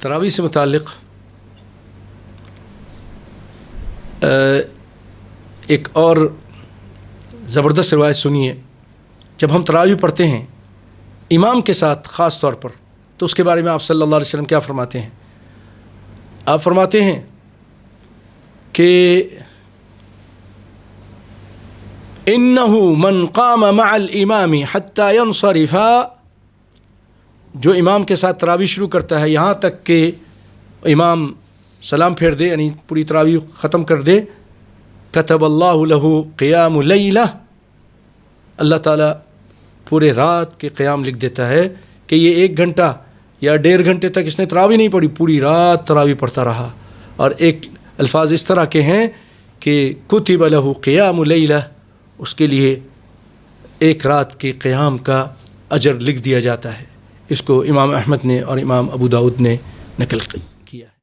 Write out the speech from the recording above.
تراویح سے متعلق ایک اور زبردست روایت سنیے. جب ہم تراویح پڑھتے ہیں امام کے ساتھ خاص طور پر، تو اس کے بارے میں آپ صلی اللہ علیہ وسلم کیا فرماتے ہیں؟ آپ فرماتے ہیں کہ اِنَّهُ مَنْ قَامَ مَعَ الْإِمَامِ حَتَّى يَنْصَرِفَ، جو امام کے ساتھ تراویح شروع کرتا ہے یہاں تک کہ امام سلام پھیر دے، یعنی پوری تراویح ختم کر دے، كتب اللہ له قیام لیلہ، اللہ تعالیٰ پورے رات کے قیام لکھ دیتا ہے کہ یہ 1 گھنٹہ یا 1.5 گھنٹے تک اس نے تراویح نہیں پڑھی، پوری رات تراویح پڑھتا رہا. اور ایک الفاظ اس طرح کے ہیں کہ کتب له قیام لیلہ، اس کے لیے 1 رات کے قیام کا اجر لکھ دیا جاتا ہے. اس کو امام احمد نے اور امام ابو داؤد نے نقل کیا ہے.